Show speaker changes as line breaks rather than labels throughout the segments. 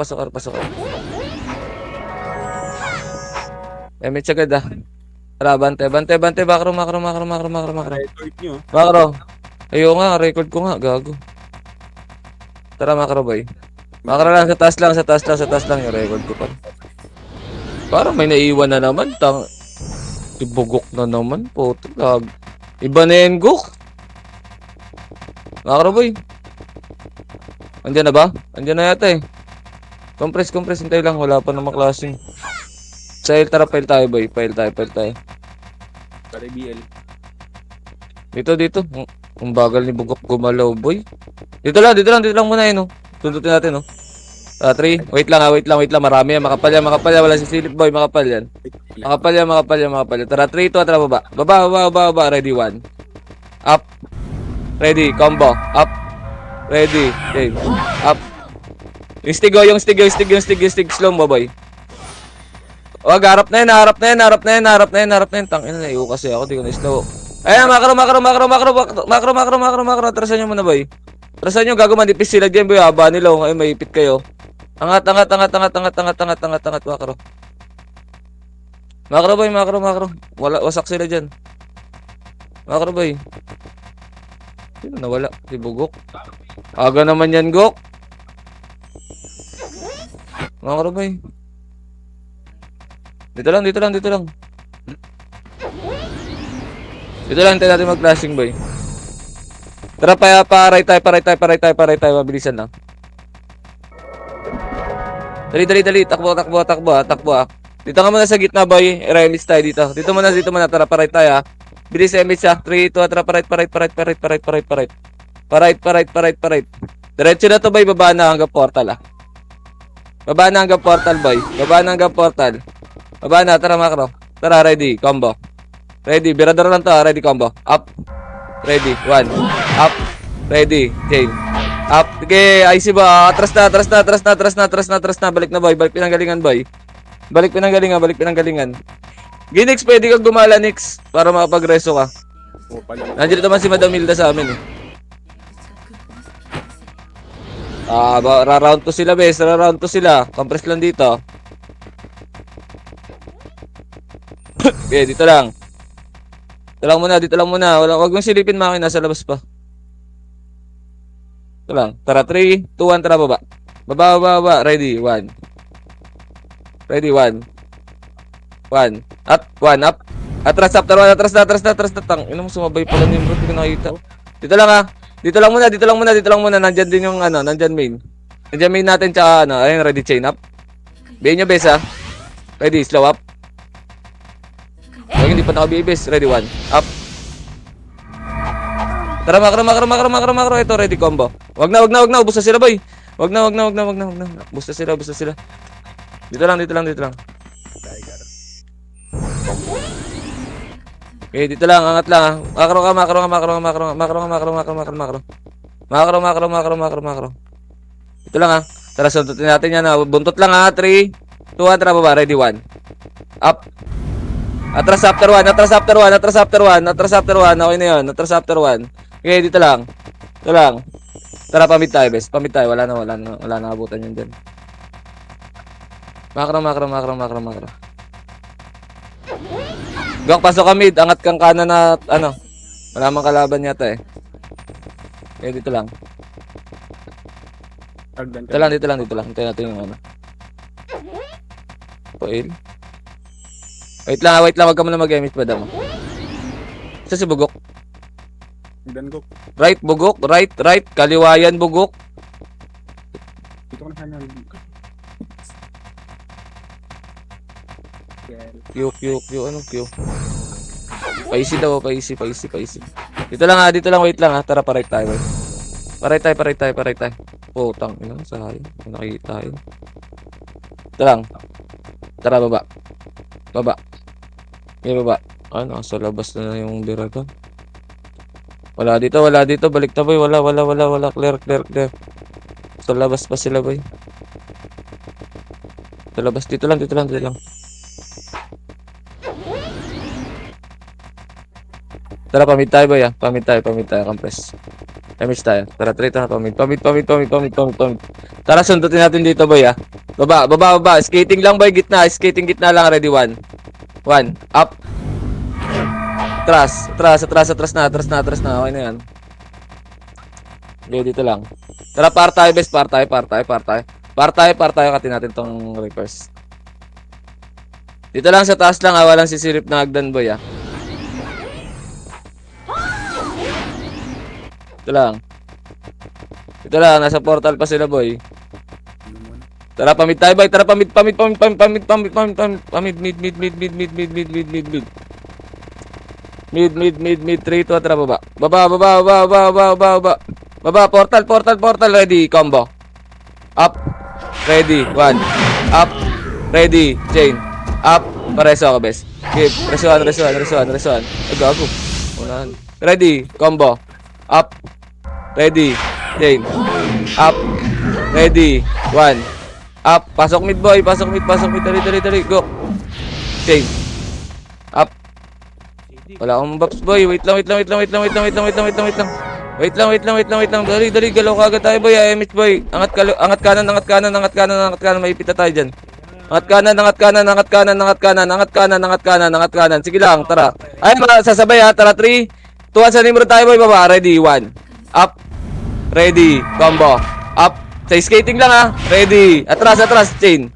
pasok R, pasok R. Damage agad ah. Tara, bante, bante, bante, makro.
Record nyo.
Makro. Ayaw nga, record ko nga, gago. Tara, makro boy. Makro lang, sa taas lang yung record ko pa. Parang may naiwan na naman, ibugok na naman, puto, lag. Iba na yan, gok. Makro boy. Andiyan na ba? Andiyan na yata eh. Compress, hintay lang, wala pa namang klaseng. Sahil, tara, file tayo boy, file tayo.
Para BL.
Dito. Ang bagal ni Bugok gumalaw, boy. Dito lang muna yun, oh. Tundutin natin, oh. 3. Wait lang. Marami yan. Makapal yan. Wala si silip, boy. Makapal yan. Tara, 3, 2, tara, baba. Baba. Ready, 1. Up. Ready, combo. Up. Ready. Okay. Up. Yung stig. Slow mo, boy. Wag, harap na yan. Tangina na, iyo kasi ako. Di ko na slow. Ayan, makro. Atrasan nyo muna, boy. Atrasan nyo, gago manipis sila dyan, boy. Haba nila, oh. Ay, maipit kayo. Angat, makro. Makro, boy. Wala, wasak sila dyan. Makro, boy. Sino nawala? Si Bugok. Aga naman yan, Gok. Makro, boy. Dito lang. Dito lang, tayo natin mag-flashing, boy. Tara, paray tayo. Mabilisan lang. Dali. Takbo, ah. Dito ka muna sa gitna, boy. Release tayo dito. Dito muna. Tara, paray tayo, ah. Bilis, MH, ah. 3, 2, tara, paray. Paray. Diretso na to, boy. Baba na hanggang portal, ah. Baba na hanggang portal. Baba na, tara, makro. Tara, ready, combo. Ready, birador lang to, ready, combo. Up. Ready, 1. Up. Ready, chain. Up. Okay, IC ba? Atras na. Balik na, boy. Balik pinanggalingan. Ginix, pwede kang gumala, Nix. Para makapag-reso ka. Nandiyan naman si Madam Hilda sa amin, eh. Ra-round to sila, bes. Compress lang dito. Okay, dito lang. Dito lang muna. Wag mong silipin, makina, nasa labas pa. Ito lang. Tara, 3, 2, 1, tara, baba. Baba. Ready, 1. Up, 1, up. Atras, after 1, atras na. Tang, ina mo, sumabay pala niyo, bro. Hindi ko nakita. Dito lang, ha. Dito lang muna. Nandyan din yung, nandyan main. Nandyan main natin, tsaka, ayun, ready, chain up. Bayin nyo, bes, ha. Ready, slow up. Hindi pa nakabibis. Ready, 1. Up. Tara, makro. Ito, ready, combo. Wag na. Ubus na sila, boy. Wag na. Ubus na sila. Dito lang. Okay, dito lang. Angat lang, ha. Makro. Dito lang, ha. Tara, suntutin natin yan, ha. Buntot lang, ha. 3, 2, 1. Tara, baba. Ready, 1. Up. Atras after 1. Okay na yun. Atras after 1. Okay, dito lang. Tara, pamit tayo, bes. Wala na abutan yun dyan. Makro. Gok, pasok ka mid. Angat kang kanan na, wala mang kalaban yata, eh. Okay, dito lang. Dito lang. Hintayin natin yung, Pail. Wait lang, wag ka muna mag-emit, madam. Isa si Bugok. Right, Bugok. Right. Kaliwayan, Bugok.
Dito ko na sana.
Q. Anong Q? Paisi daw, paisi. Dito lang, wait lang, ha. Tara, paray tayo. Paray tayo. Putang, sayang. Nakikita tayo. Ito lang. Tara, baba. Okay, baba. Sa labas na yung Dragon. Wala dito. Balik na, boy. Wala. Clear. Sa labas pa sila, boy. Sa labas. Dito lang. Tara, pamit tayo, boy, ah. Pamit tayo, compress. Damage tayo. Tara, pamit. Tara, sundutin natin dito, boy, ah. Baba, baba, baba. Skating lang, boy. Gitna. Skating gitna lang. Ready, 1. 1. Up. Atras. Atras, atras, atras na. Atras na, atras na. Okay na yan. Okay, dito lang. Tara, par tayo, best. Par tayo, par tayo, par tayo. Par tayo, par tayo. Katin natin tong reverse. Dito lang sa taas lang, ah. Walang sisilip na hagdan, boy, ah. Ito lang. Ito lang, nasa portal pa sila, boy. Tara, pamid tayo, boy. Tara, pamid, pamid, pamid, pamid, pamid, pamid, pamid, pamid, pamid, mid, mid, mid, mid, mid, mid, mid, mid, mid, mid. Mid, mid, mid, mid, 3, 2, tara, baba. Baba, baba, baba, baba, baba, baba, baba. Baba, portal, portal, portal, ready, combo. Up, ready, 1. Up, ready, chain. Up, pareso ako, best. Give, resuan, resuan, resuan, resuan. Ay, gago. Unahan. Ready, combo. Up, ready, chain. Up, ready, 1. Up, pasok mid, boy, pasok mid, dali, dali, dali, go. Chain. Up. Wala akong buffs, boy. Wait lang, wait lang, wait lang, wait lang, wait lang, wait lang, wait lang, wait lang, wait lang. Wait lang, wait lang, wait lang, wait lang. Dali, dali, galaw ka agad tayo, boy. IMH, boy. Angat kanan, angat kanan, angat kanan, angat kanan. Maipit na tayo dyan. Angat kanan, angat kanan, angat kanan, angat kanan, angat kanan, angat kanan, angat kanan. Sige lang, tara. Ay, sasabay ha. Tara, 3, 2, 1, sa nimero tayo, boy. Baba, ready, 1. Up. Ready, combo. Up. Sa skating lang ha. Ready. Atras, atras, chain.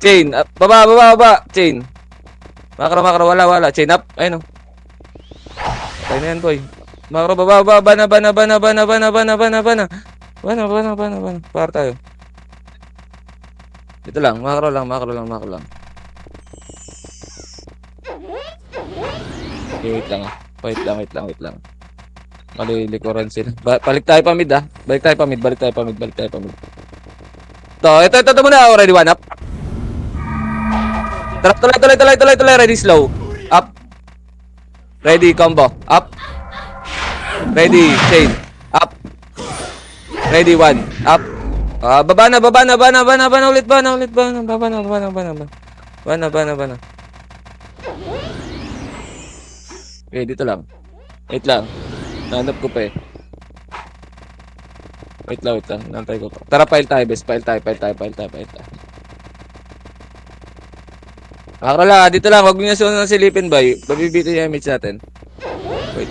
Chain. Baba, baba, baba. Chain. Makro, makro, wala, wala. Chain up. Ayun o. Tayo na yan, boy. Makro, baba, baba, bana, bana, bana, bana, bana, bana, bana, bana. Bana, bana, bana, bana. Para tayo. Dito lang, makro lang, makro lang, makro lang. Okay, wait lang. Wait lang, wait lang, wait lang. Malilikuran sila. Balik tayo pa mid, ah. Balik tayo pa mid, balik tayo pa mid, balik tayo pa mid. Ito muna. Already, 1 up. Tuloy. Ready, slow. Up. Ready, combo. Up. Ready, chain. Up. Ready, 1. Up. Baba na ulit, bana. Bana. Okay, dito lang. Wait lang. Nanap ko pa eh. Wait lang. Nantay ko pa. Tara, file tayo, best. File tayo. Makro lang, dito lang. Huwag nyo na silipin, boy. Babibito yung image natin. Wait.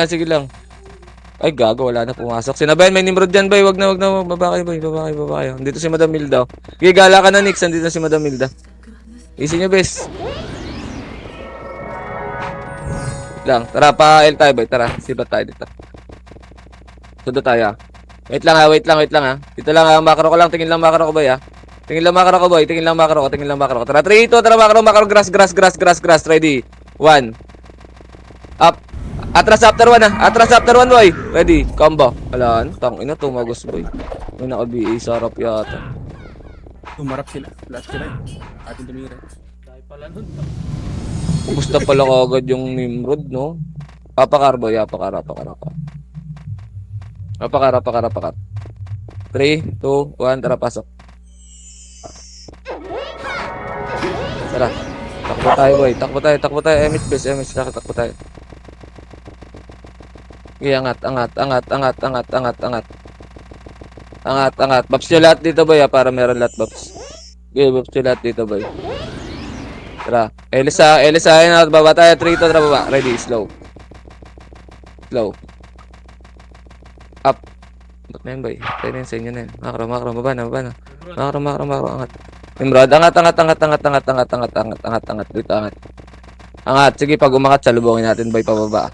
Sige lang. Ay, gago. Wala na pumasok. Sinabayan, may Nimrod dyan, boy. Wag na. Baba kayo, boy. Baba kayo. Dito si Madam Milda. Okay, gala ka na, Nix. Nandito si Madam Milda. Easy nyo, best. Lang. Tara, pa-L tayo, boy. Tara, sibat tayo dito. Sundo tayo, ah. Wait lang, ha. Dito lang, ha. Makro ko lang. Tingin lang makro ko, boy, ha. Tingin lang makro ko. Tara, 3, 2, tara, makro. Grass. Ready. 1. Up. Atras after 1, ha. Atras after 1, boy. Ready. Combo. Wala, tang ina, tumagos, boy. May naka-BA, sarap yata.
Tumarap sila. Last sila. Atin tumira.
Dahil pala nun.
Kumusta pala kagad yung Nimrod, no? Apakar, boy. Apakar. 3, 2, 1, tara, pasok. Tara. Takbo tayo, boy. Takbo tayo. MH base. Takbo tayo. Okay, angat. Babs nyo lahat dito, boy, para meron lahat, babs. Okay, babs nyo lahat dito, boy. Tara. Elisa, ayun, baba tayo. 3, 2, tara, baba. Ready, slow. Up. Ba't na yun, boy? Tayo na yun sa inyo na yun. Makro, baba na. Makro, angat. Nimrod, angat. Dito, angat. Angat, sige, pag umangat, salubungin natin, boy, pababa.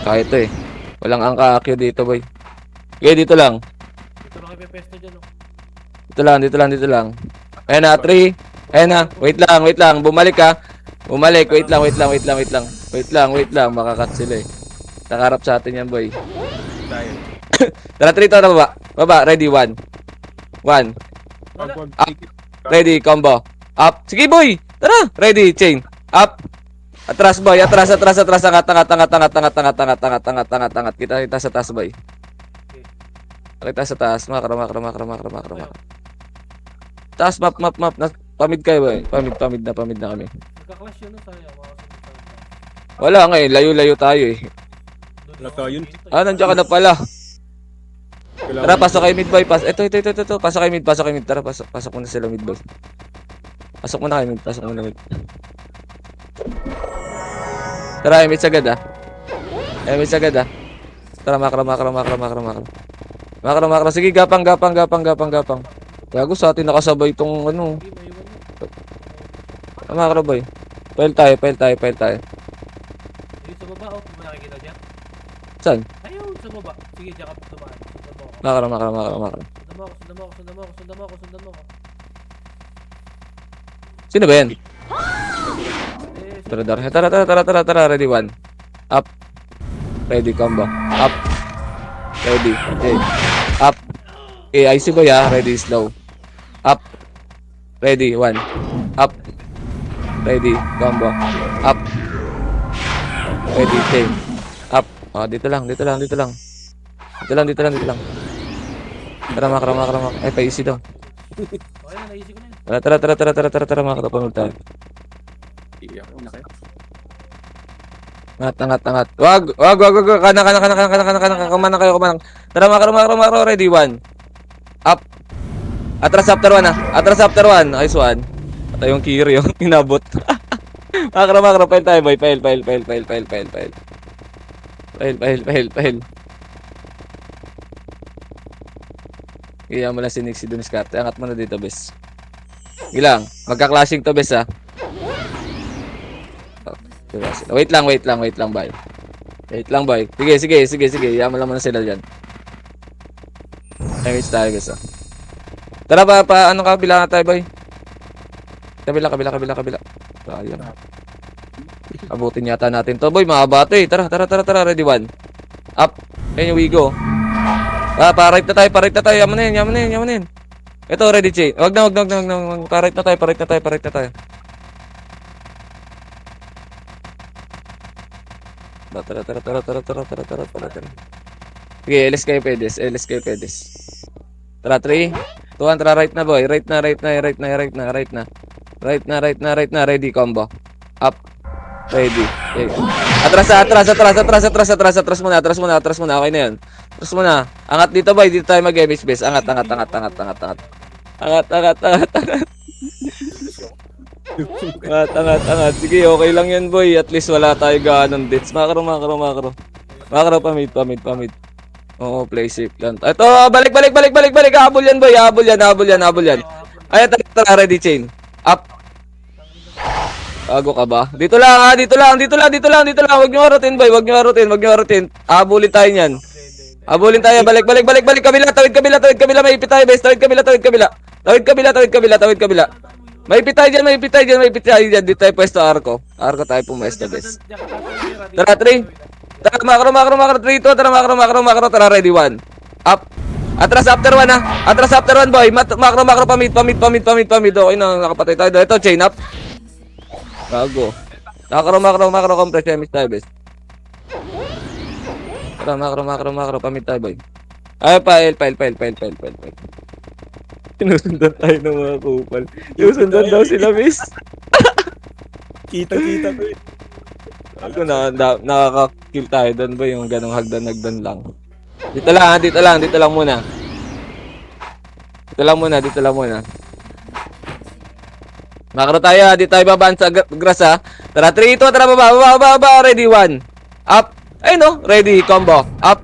Kaya ito, eh. Walang angka-akyo dito, boy. Okay, dito lang.
Dito lang kayo pepesto dyan, oh.
Dito lang. Ayan na, 3. Ayan na, wait lang. Bumalik, ha. Wait lang. Makakat sila, eh. Nakarap sa atin yan, boy.
Tayo.
Tara, 3 to na baba. Ready, 1.
Wag.
Ready, combo. Up. Sige, boy. Tara. Ready, chain. Up. Atras, boy. Atras. Angat. Kita sa taas, boy. Kita sa taas. Makro. Taas, map. Pamid kayo, boy. Pamid na kami.
Nagka-clash yun, no? Sayang.
Wala nga, eh. Layo-layo tayo, eh.
Wala tayo yun.
Nandiyan ka na pala. Tara, pasok kayo mid boy. Ito. Pasok kayo mid. Tara, pasok muna sila mid boy. Pasok muna kayo mid. Tara, mid sagad ah. Tara, makro. Makro. Sige, gapang. Gago sa atin nakasabay itong ano.
Sige, maiwan mo.
Makro boy. File tayo.
Ayun sa baba, oh. Di ba nakikita dyan?
Saan?
Ayun, sa baba. Sige, dyan ka tumaan. Sundan mo ako.
Makro.
Sundan mo ako.
Sino ba yan?
Eh,
Tara. Ready, one. Up. Ready, combo. Up. Ready. Okay. Up. Okay, IC boy ah. Ready, slow. Up. Ready, one. Up. Ready, combo. Up. Ready, okay. Up. Oh, dito lang. Dito lang. Tara, makro. Ay, pa-easy daw.
okay na, naisip ko na yun.
Tara, makro. Pamod tayo.
Iyak na kayo.
Angat. Wag. Kana. Kumanang kayo. Tara, makro. Ready, one. Up. Atras after one. Nice one. Patay yung Kiri yung inabot. Makro. File tayo, boy. File. Kaya mo lang si Nixie dun, Scott. Angat mo na dito, bes. Ilang. Magka-clashing to, bes, ha. Wait lang, boy. Sige. Yaman lang muna sila dyan. Damage tayo, guys, ah. Tara pa, ano ka, bilangan tayo, boy. Kabila. Sayang. Abutin yata natin to, boy. Mahaba to, eh. Tara. Ready, one. Up. Ayan yung Wigo. Pa-right na tayo. Yaman na yun. Ito, ready, chain. Wag na. Pa-right na tayo. Tara. Sige, LS kayo pedes. Tara, 3, 2, 1, tara, right na, boy. Right na. Ready, combo. Up. Ready. Okay. Atras muna. Okay na yun. Atras muna. Angat dito, boy. Dito tayo mag-MH base. Angat. Angat. Sige, okay lang yan, boy. At least wala tayo ganong deaths. Makro. Makro, pamid. Oo, play safe lang. Ito, balik. Habol yan, boy. Habol yan. Ay, tara, ready, chain. Up. Bago ka ba? Dito lang. Huwag nyo harutin, boy. Huwag nyo harutin. Habulin tayo niyan. Balik. Kabila. Tawid kabila. May ipit tayo, bes. Tawid kabila. May ipit tayo dyan. Dito tayo pwesto, Arko tayo pumesto, bes.
Dyan ka tatawid,
Tara, 3. Tara, makro. 3, 2. Tara, makro. Tara, ready, 1. Up. Atras after 1, ha. Atras after 1, boy. Makro. Pamid. Okay na, nakapatay tayo. Ito, chain up. Bago. Makro. Compress. Miss tayo, bes. Tara, makro. Pamid tayo, boy. Ay, file. Sinusundan tayo ng mga kupal. Sinusundan daw sila, miss.
Kita ko eh.
Ako nakaka-kill tayo doon ba yung ganong hagdan lang. Dito lang muna. Makro tayo, di tayo babaan sa grass, ha. Tara, 3, 2, tara, baba, ready, 1. Up. Ay no, ready, combo. Up.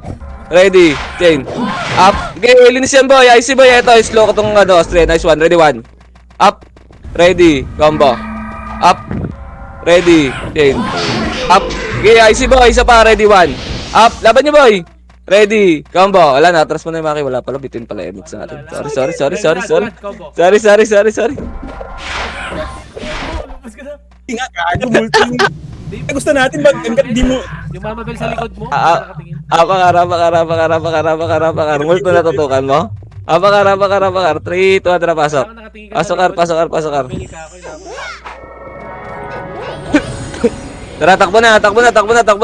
Ready, chain. Up. Okay, linis yan, boy. IC, boy. Ito, slow ko tong stray. Nice one. Ready, 1. Up. Ready, combo. Up. Ready, chain. Up. Okay, IC, boy. Isa pa, ready, 1. Up. Laban nyo, boy. Ready, combo. Wala na, atras mo na yung Maki. Wala pala, bitin pala edits natin. Sorry.
Lumabas ka na.
Nga, gago, multi. Gusto natin, ba't hanggat di mo...
Yung mamabel sa likod mo,
Ah,
nakatingin.
Apakar. Multo na tutukan mo? Apakar. 3, 2, tara, pasok.
Parang nakatingin ka sa likod.
Pasok.
Mamabel ka ako, ilaban.
Tara, takbo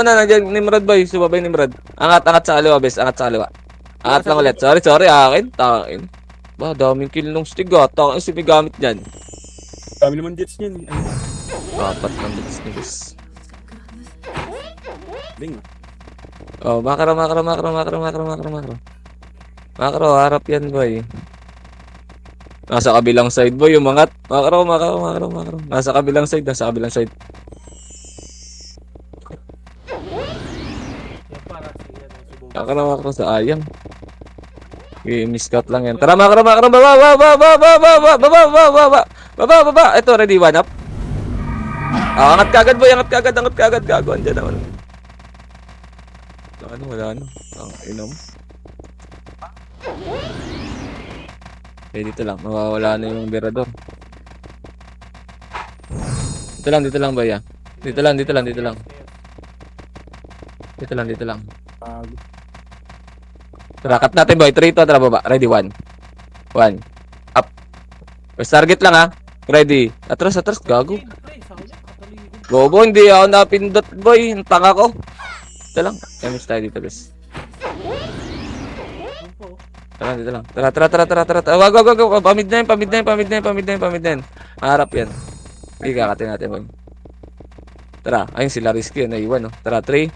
na. Nandiyan, Nimrod, boy. Sumabay, Nimrod. Angat sa kaliwa, bes. Angat lang ulit. Sorry, akin. Takin. Ba, daming kill nung stig, ah. Takin, si may gamit dyan.
Kami naman jets niyan.
Apat ng bits ni bes.
Bing.
Oh, makro. Makro, harap yan, boy. Nasa kabilang side, boy, umangat. Makro. Nasa kabilang side.
Yan para si yan, si Bobo.
Makro, sayang. Miscut lang yan. Tara, makro. Baba. Ito, ready, one up. Angat kagad, boy. Angat kagad. Gago, andyan naman. Wala ano. Ang inom. Okay, dito lang. Mawawala na yung Berador. Dito lang, boy, ah. Dito lang.
Pag
Tara, cut natin, boy. 3 to, tara, baba. Ready, 1. Up. First target lang, ha. Ready. Atras, gago.
Pre, sa kanya, kataligod.
Bobo, hindi ako napindot, boy. Ang tanga ko. Dito lang. Damage tayo dito, guys.
Doon po.
Tara, dito lang. Tara. Wag. Pamid na yan. Maharap yan. Hindi, kakatin natin, boy. Tara, ayun sila risky yun. Naiwan, no. Tara, 3,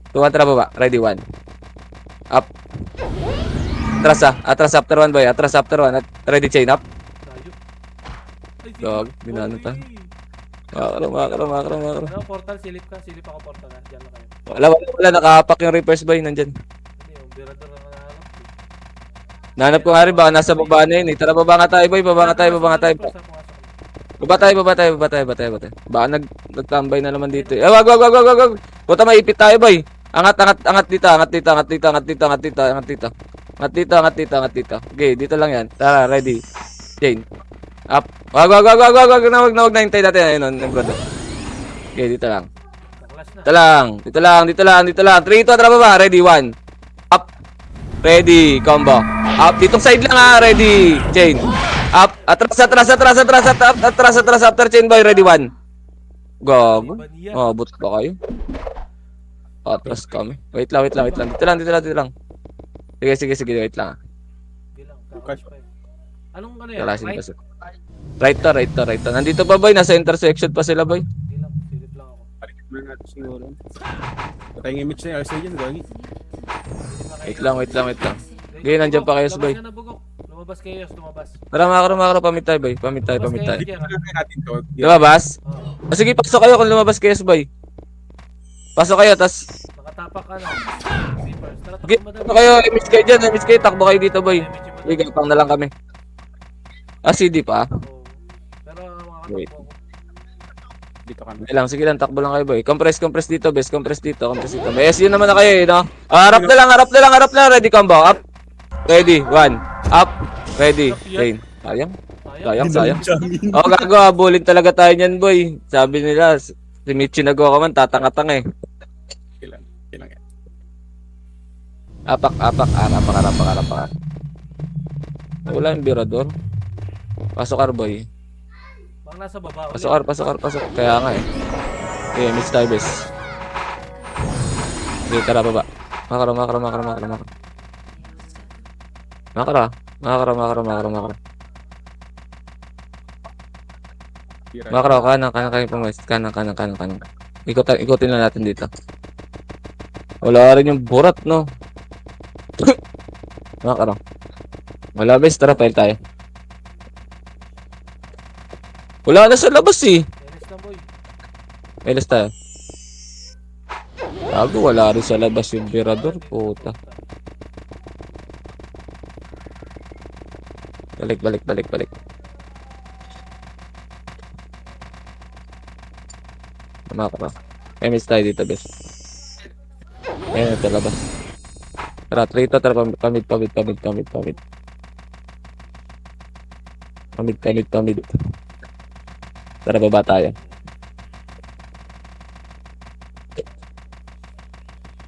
2, 1, tara, baba. Ready, 1. Up. Atras after 1, boy. Atras after 1. Ready, chain up.
Tayo. Ay,
Dog, binano ta. Makro.
Ano, portal, silip ka. Silip ako portal, ha. Diyan na kayo.
Wala. Nakahapak yung reverse, boy. Nandyan.
Hindi, yung Berador na nahanap.
Nanap ko nga rin, baka nasa baba na yun, eh. Tara, baba nga tayo, boy. Baba nga tayo. Baba tayo. Baka nagtambay na naman dito. Wag. Puta, maipit tayo, boy. Angat dito. Okay, dito lang yan. Tara, ready. Chain. Up. Wag na hintay natin. Ayun, brother. Okay, dito lang. Dito lang. 3, 2, tara baba. Ready, 1. Up. Ready, combo. Up. Ditong side lang, ha. Ready. Chain. Up. Atras after chain, boy. Ready, 1. Gago. Abot pa kayo. Atras kami. Wait lang. Dito lang. Sige, wait lang.
Hindi lang, kakash pa eh. Anong ano yan?
Kalasin
Right?
pa sila. Right to. Nandito pa, boy. Nasa intersection pa sila, boy.
Hindi lang, silip lang ako.
balikan muna natin siguro. Patay yung image na yung RC dyan, gagi.
Wait lang. Okay, nandiyan pa kayo, boy.
Lumabas kayo, lumabas.
Tara, makro. Pamit tayo, boy. Pamit tayo.
Dito na lang natin to.
Lumabas?
Oo.
Sige, pasok kayo kung lumabas kayo, boy. Pasok kayo, tas...
Nakatapak ka na. Creepers. Tara,
Okay,
takbo
pasok kayo. Image kayo dyan. Takbo kayo dito, boy. Sige, pang na lang kami. CD pa?
Pero
Wait.
makakatakbo ako.
Dito kami.
Sige lang, takbo lang kayo, boy. Compress dito, best. Compress dito. May SU naman na kayo, eh, no? Harap na lang. Ready, combo. Up. Ready, 1. Up. Ready. Chain. Sayang. Oh, gago, habulin talaga tayo niyan, boy. Sabi nila, si Michi nagawa ka man, tatanga-tanga, eh.
Kailan yan.
Apak. Wala yung Berador. Pasok, boy.
Bang nasa baba.
Pasok. Kaya nga, eh. Okay, miss tayo, best. Okay, tara, baba. Makro. Makro, kanan kayo pumayos. Kanan. Ikutin lang natin dito. Wala rin yung burat, no? Makro. Wala, best. Tara, file tayo. Wala na sa labas, eh.
Eres na, boy.
Meles tayo. Gago, wala rin sa labas yung Berador, puta. Balik. Makro. MS tayo dito, best. Ayun, ito labas. Tara, trito, tara, pamit. Tara, baba tayo.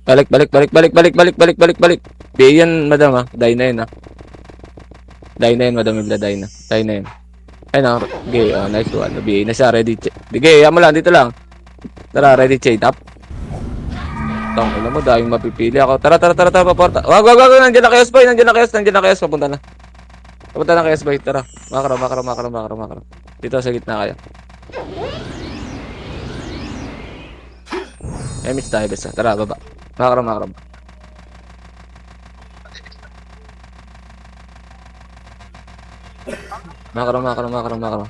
Balik. Di yan, madam, ha. Die na yun, madam, ibla, die na yun. Ayun, ha. Okay, oh, nice one. BA na siya, ready. Okay, mo lang, dito lang. Tara, ready, chain up. Tang, ina mo, dahil mapipili ako. Tara, paporta. Wag, nandiyan na kayo, boy. Papunta na kayo, boy. Tara, makro. Dito sa gitna kayo. Miss tayo, besa. Tara, baba. Makro. Makro, makro, makro, makro.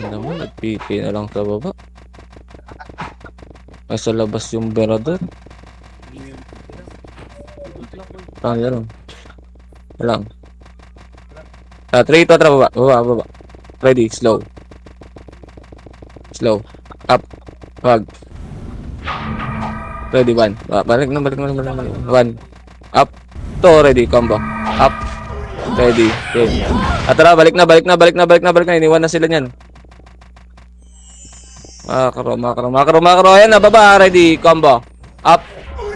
Ano naman, nag-PP na lang sa baba. Ay, sa labas yung Berador. Ah, yan lang. Yan lang. 3, 2, baba. Baba, baba. Ready, slow. Slow. Up. Wag. Ready, 1. Balik na, balik na, balik na. 1. Up. 2, ready, combo. Up. Ready. Okay. Tara, balik na, balik na, balik na, balik na, balik na. Iniwan na sila niyan. Makro, makro, makro, makro. Ayan na, baba. Ready, combo. Up.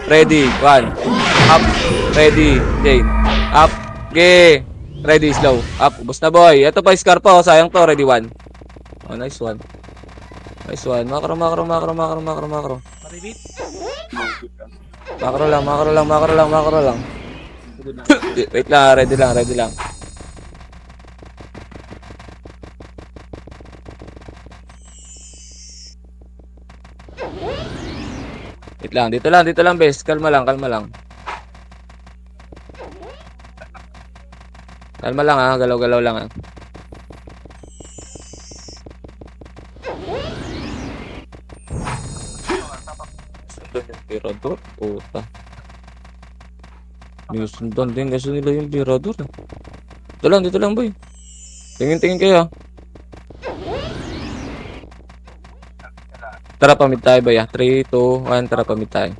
Ready, 1. Up. Ready, chain. Up. Okay. Ready, slow. Up. Ubus na, boy. Ito pa, Scarpa. Sayang to. Ready, 1. Oh, nice one. Nice one. Makro, makro, makro, makro, makro, makro.
Paribit.
Makro lang, makro lang, makro lang, makro lang. Wait lang, ready lang, ready lang. Wait lang, dito lang, bes. Kalma lang, kalma lang. Kalma lang ha, galaw-galaw lang ha. Sundan yung Pirador, puta. Sundan din kasi nila yung Pirador. Dito lang boy. Tingin-tingin kayo. Tara, pamit tayo ba ya? 3, 2, 1, tara, pamit tayo.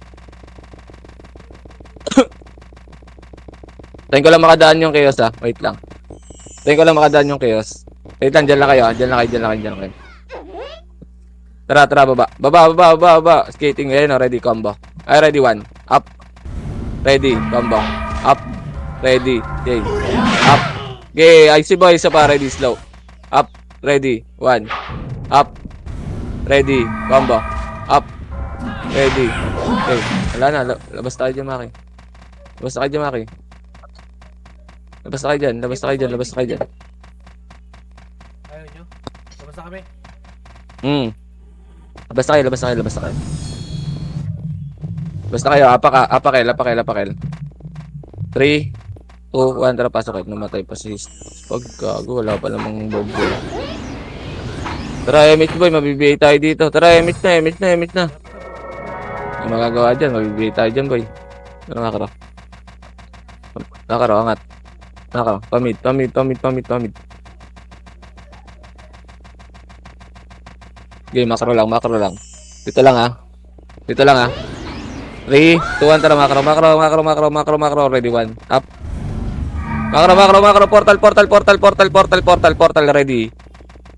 Tayo ko lang makadaan yung chaos ha. Wait lang. Tayo ko lang makadaan yung chaos. Wait lang, dyan lang kayo ha. Dyan lang kayo, dyan lang kayo, dyan lang kayo. Tara, tara, baba. Baba. Skating, ayun o, ready, combo. Ay, ready, 1. Up. Ready, combo. Up. Ready, okay. Up. Okay, I see boy, isa pa, ready, slow. Up. Ready, 1. Up. Ready, combo. Up. Ready. Okay, wala na, labas tayo dyan, Maki. Labas tayo dyan, Maki. Labas tayo dyan, labas tayo dyan, labas tayo dyan.
Ayaw nyo. Labas na kami.
Labas na kayo, labas na kayo, labas na kayo. Labas na kayo, apakel. 3, 2, 1, tara, pasok kayo. Namatay pa si Pagkago, wala pa namang bobo. Tara, emit boy, mabibigay tayo dito. Tara, emit na. Ang magagawa dyan, mabibigay tayo dyan boy. Tara, Nakaro, angat. Nakaro, pamid. Okay, makro lang. Dito lang ha. 3, 2, 1, tara, makro. Ready, 1. Up. Makro. Portal. Ready.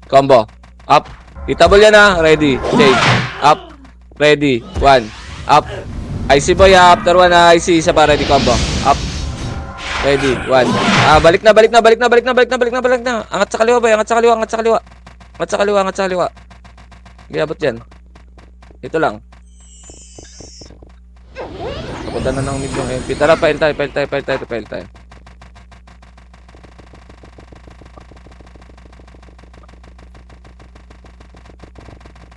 Combo. Up. Itabol yan ha. Ready. Change. Up. Ready. 1. Up. IC boy ha. After 1 ha. IC. Isa pa. Ready. Combo. Up. Ready. 1. Balik na. Angat sa kaliwa boy. Angat sa kaliwa. Okay, abot dyan. Ito lang. Kapunta na ng mid ng MP. Tara, file tayo.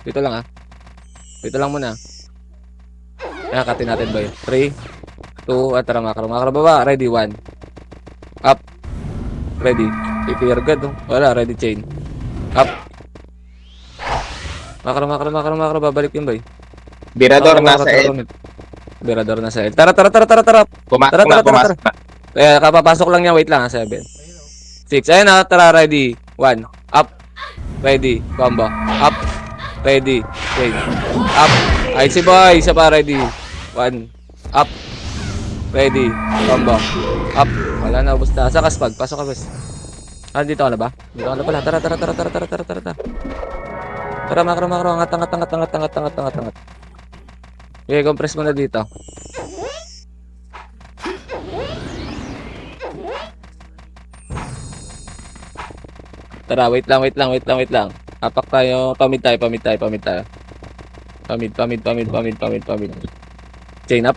Dito lang ha. Dito lang muna. Katin natin boy. 3, 2, at tara, makro baba. Ready, 1. Up. Ready. Clear God. Wala, ready, chain. Up. Makro. Babalik yun boy.
Birador nasa L.
Birador nasa L. Tara.
Pumasok na.
Kaya kapapasok lang yan. Wait lang ha, 7.
Ayun o.
6. Ayun ha, tara, ready. 1. Up. Ready. Combo. Up. Ready. Change. Up. Ay, si boy. Isa pa, ready. 1. Up. Ready. Combo. Up. Wala na, ubos na. Sa kaspag. Pasok ka, bes. Dito ka na ba? Dito ka na pala. Tara. Tara, makro. Angat. Okay, compress mo na dito. Tara, wait lang. Apak tayo, pamid tayo. Pamid. Chain up.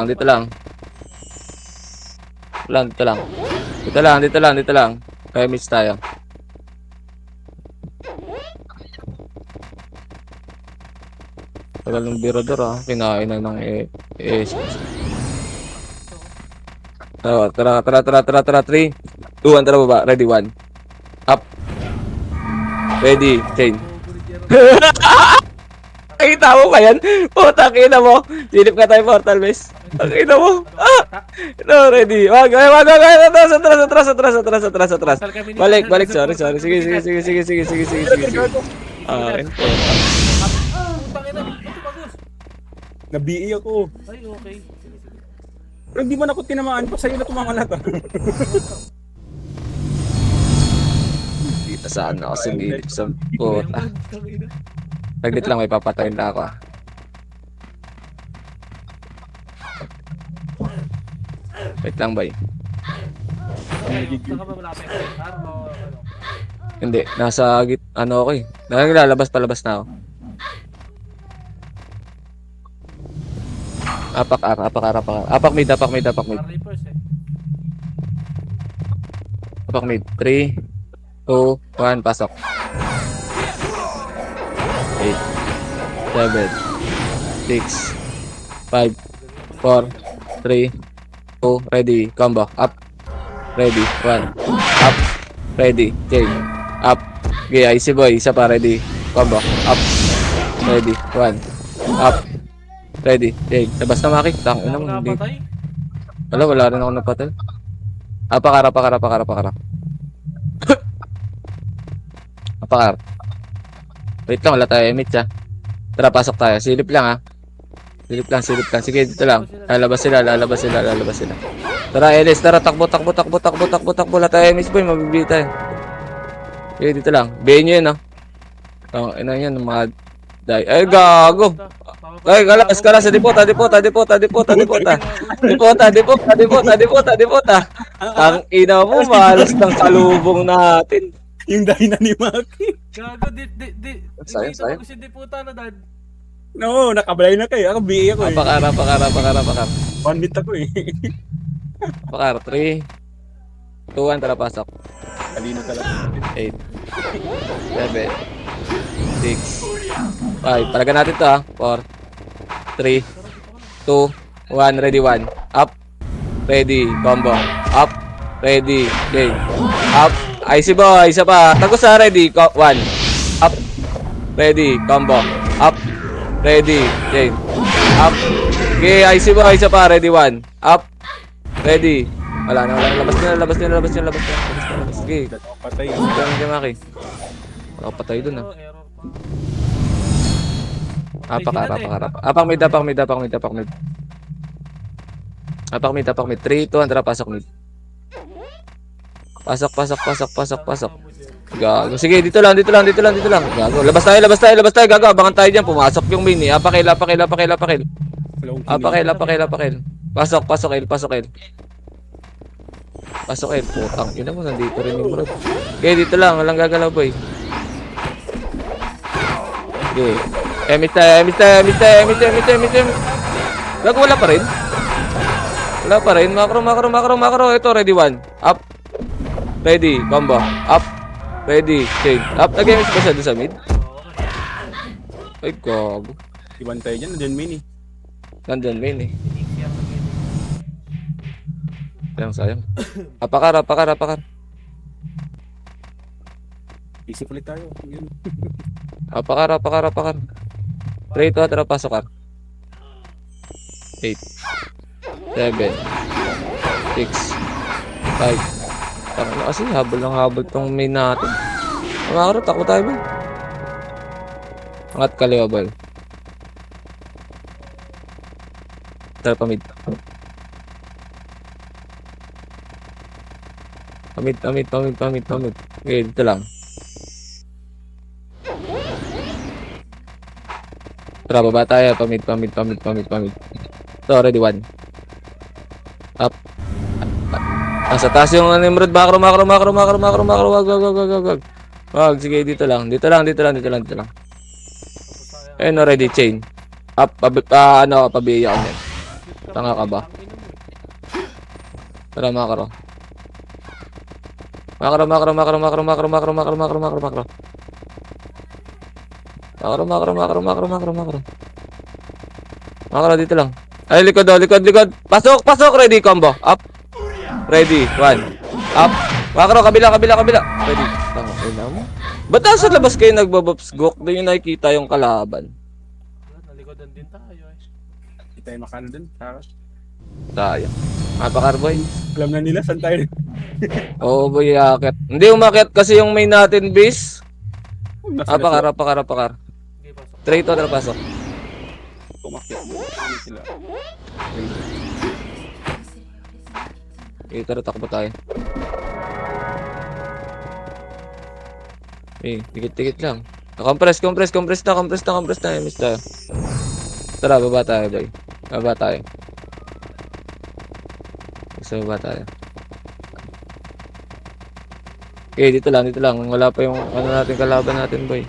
Dito lang. Kaya miss tayo. Tagal ng birador ah. Kinain na ng Tara. 3, 2, 1, tara baba. Ready, 1. Up. Ready, chain. Nakita mo ba yan? Puta, kina mo. Silip ka tayo, Portal Base. Nakita mo. No, ready. Wag. Atras. Balik. Sorry. Sige. Akin po.
Putang ina, ito bagus.
Nabi ako.
Ay, okay. Sige.
Pero hindi man ako tinamaan pa sa'yo na tumamalat ah.
Dito saan ako sumilip sa puta. Saglit lang, may papatayin na ako ah. Wait lang, bay.
Saan ka ba malapit? O ano?
Hindi, nasa ako eh. Naglalabas palabas na ako. Apak. Apak mid.
Harley first eh.
Apak mid. 3, 2, 1, pasok. 8, 7, 6, 5, 4, 3, 2, ready, combo, up, ready, 1, up, ready, change, up, okay, easy boy, isa pa, ready, combo, up, ready, 1, up, ready, change, labas na Maki, tangin na mo, hindi,
Napatay?
wala rin ako napatay, apakar, wait lang, wala tayo, emit ha. Tara, pasok tayo. Silip lang ha. Silip lang. Sige, dito lang. Lalabas sila. Tara, Elis. Tara, takbo. Wala tayo, miss boy. Mabibili tayo. Sige, dito lang. Bayin nyo yun ha. Ina yan, mga ay, gago. Ay, kala sa dipota. Ang ina mo, malas ng salubong natin.
Yung dahil na ni Maki.
Gago, di.
Sayang.
Hindi ko si puta na dad.
No, nakabalay na kayo. Ako BA ako eh.
Apakar.
1 bit ako eh.
Apakar, 3, 2, 1, tara pasok.
Kalino talaga.
8, 7, 6, 5. Talaga natin to ha. 4, 3, 2, 1. Ready, 1. Up. Ready. Combo. Up. Ready. Okay. Up. Icy boy. Isa pa. Tagos ha. Ready. 1. Up. Ready. Combo. Up. Ready. Okay. Up. Okay. Icy boy. Isa pa. Ready. 1. Up. Ready. Wala na. Labas nyo. Okay.
Patay.
Sige, Maki. Patay dun ah.
Error.
Apak mid. 3, 2, 1, tara, pasok mid. Pasok. Gago. Sige, dito lang. Gago. Labas tayo. Gago, abangan tayo diyan. Pumasok yung mini. Apakil. Pasok El. Putang ina mo, nandito rin yung bro. Okay, dito lang. Walang gagalaw, boy. Okay. Emit tayo. Gago, wala pa rin. Makro. Ito, ready, 1. Up. Ready, combo. Up. Ready, change. Up. Nag-emit ba siya doon sa mid? Ay, gago.
Iban tayo dyan. Nandiyan mini.
Nandyan main eh. Sayang. Apakar.
Isip ulit tayo. Yun.
Apakar. 3, 2, tara, pasok ka. 8, 7, 6, 5. Tangina kasi, habol tong main natin. Makakaro, takbo tayo ba? Angat kaliwa, bal. Tara, pamid. Pamid. Okay, dito lang. Tara, baba tayo. Pamid. So, ready, 1. Up. Nasa taas yung Nimrod. Makro. Wag, sige, dito lang. Ayun, ready, chain. Up, pabiya ko yan. Tanga ka ba? Tara, makro. Makro. Makro dito lang. Ay, likod, likod. Pasok, ready, combo. Up. Ready, 1. Up. Makro, kabila. Ready. Tangin na mo. Ba't nasa labas kayo nagbabobs gok? Doon yung nakikita yung kalaban.
Nalikodan din tayo eh.
Hindi tayo makano dun.
Sayang. Boy.
Alam na nila saan tayo.
Oo, boy, akit. Hindi umakit kasi yung main natin base. Apakar.
Hindi, pasok.
Trade or pasok.
Kumakit. Ano sila?
Tara, takbo tayo. Tikit lang. Compress na. Miss tayo. Tara, baba tayo, boy. Baba tayo. Okay, dito lang. Wala pa yung natin kalaban natin, boy.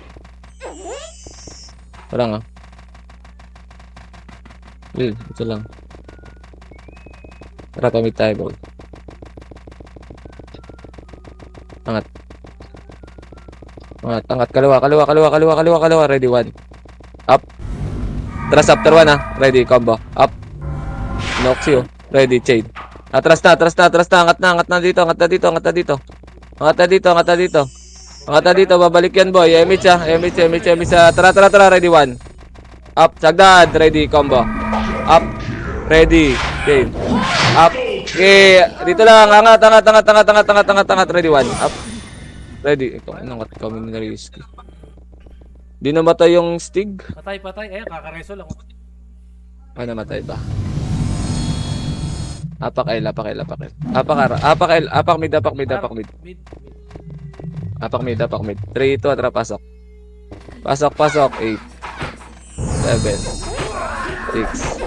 Wala nga. Dito lang. Tara, pamit tayo, boy. Angat. Kaliwa. Ready, 1. Up. Atras after 1, ha. Ready, combo. Up. Noxio. Ready, chain. Atras na. Angat na dito. Babalik yan, boy. Emich, ha. Tara. Ready, 1. Up. Sagdad. Ready, combo. Up. Ready. Chain. Up. Okay. Dito lang. Angat. Ready, 1. Up. Ready. Ikaw, angat kami na risky. Di namatay yung Stig?
Patay. Eh, kakareso lang.
Ay, namatay ba? Apak mid.
Mid.
Apak mid. 3, 2, atra, pasok. Pasok. 8. 7. 6.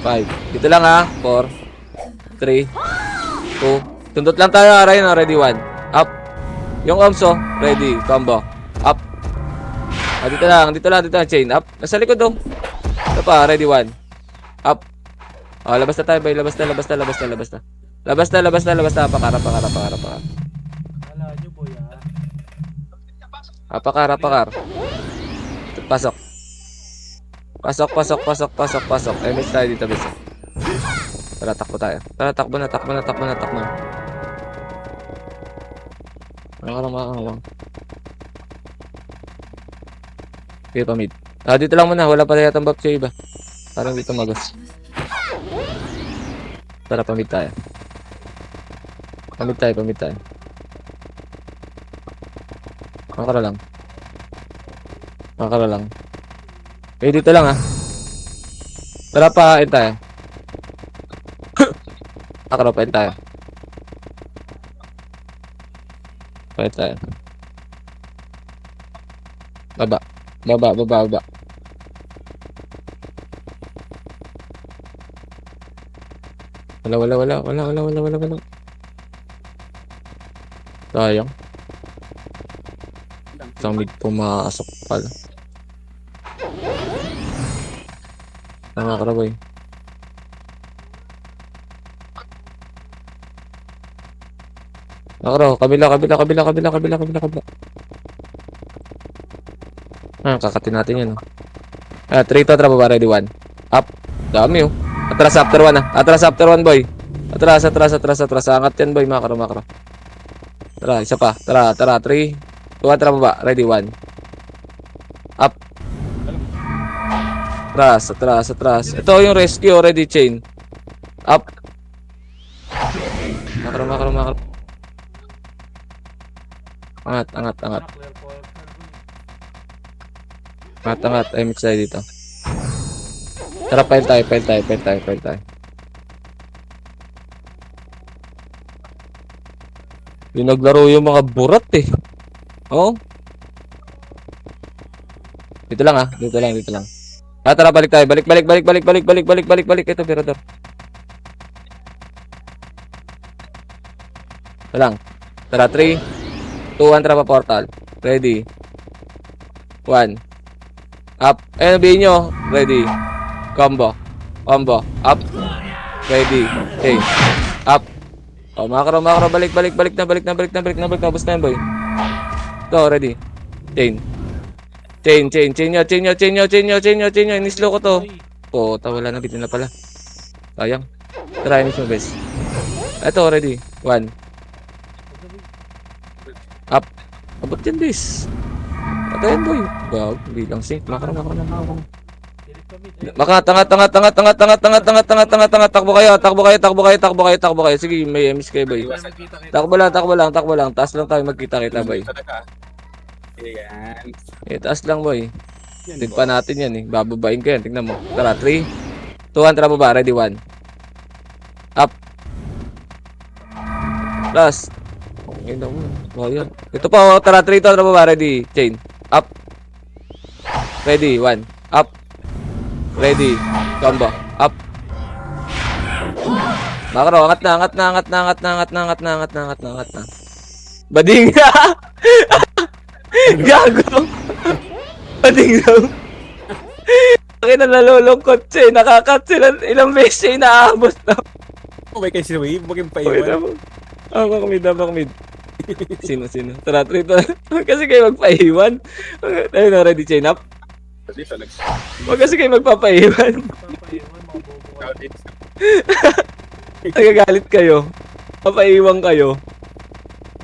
5. Dito lang, ha. 4. 3. 2. Tundot lang tayo, Ryan. Ready, 1. Up. Yung Omso. Ready. Combo. Up. Dito lang. Chain. Up. Nasa likod, oh. Ito pa. Ready, 1. Up. Labas na tayo, boy. Labas na. Apakar.
Wala nyo, boy, ah.
Apakar. Pasok. Ay, miss tayo dito, miss. Tara, takbo tayo. Takbo na. Makakala. Okay, pamid. Dito lang muna. Wala pa yata buff sa iba. Parang dito magos. Tara, pamid tayo. Pamid tayo. Makakala lang. Okay, dito lang, ha. Tara, pahain tayo. Pahain tayo. Baba. Wala. Sayang. Isang mid pumasok pala. Tama ka, boy. Nakaro, kabila. Kakatin natin yan, oh. 3 to, atras ba? Ready, 1. Up. Dami, oh. Atras after 1, ah. Atras after 1, boy. Atras. Angat yan, boy. Makro. Tara, isa pa. Tara. 3. 2, atras ba? Ready, 1. Up. Atras. Ito yung rescue, ready, chain. Up. Makro. Angat.
Clear portal, boy.
Angat. Ay, mix tayo dito. Tara, pile tayo. Yung naglaro yung mga burat, eh. Oo. Dito lang, ha. Dito lang. Tara, balik tayo. Balik. Ito, Birador. Ito lang. Tara, 3, 2, 1, tara pa portal. Ready. 1. Up. Ayun, nabihin nyo. Ready. Combo. Up. Ready. Okay. Up. Makro. Balik na. Bus na yan, boy. Ito, ready. Chain nyo. Inislow ko to. Puta, wala na. Bitin na pala. Sayang. Try mo, bes. Ito, ready. 1. Up. Abot yan, bes. Patayin, boy. Gag, bilang sync. Makro.
Silip ka mid.
Tanga. Takbo kayo. Sige, may MS kayo, boy. Takbo lang. Taas lang tayo magkita-kita, boy.
Talaga. Ayan.
Taas lang, boy.
Yan,
Tigpa natin yan, eh. Bababain ko yan. Tignan mo. Tara, 3, 2, 1. Tara, baba. Ready, 1. Up. Last. Ina mo. Ayan. Ito pa, oh. Tara, 3, 2, tara, baba. Ready. Chain. Up. Ready, 1. Up. Ready. Combo. Up. Makro, angat na. Bading. Gago. Bading daw. Akin na nalulungkot siya. Nakakat sila. Ilang beses siya inaabot na.
May kayo si Wave. Huwag yung
Wait
paiwan.
ako. Bakmid. Sino? Tara, trito. Kasi kayo magpaiwan. Ayun na, ready, chain up.
Dito,
Huwag kasi kayo magpapaiwan.
Papaiwan, mga bobo ka.
Nagagalit kayo. Papaiwan kayo.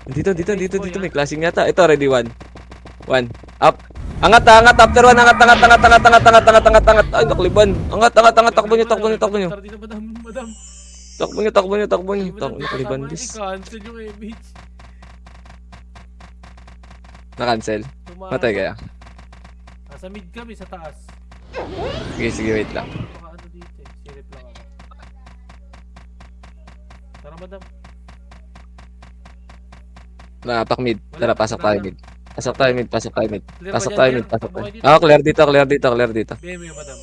Dito. May klaseng yata. Ito, ready, 1. Up. Angat. After 1, angat. Ay, nakliban. Angat. Takbo nyo.
Tara dito, madam.
Takbo nyo. Nakliban, bis.
I-cancel yung image.
Na-cancel. Matay kaya.
Sa mid kami, sa taas.
Sige, wait lang.
Baka ano dito eh. Silip lang ako. Tara, madam.
Napak mid. Tara, pasok tayo mid. Pasok tayo mid.
Clear
Pasok
ba
tayo
dyan,
mid.
clear?
Clear dito.
BM yung madam.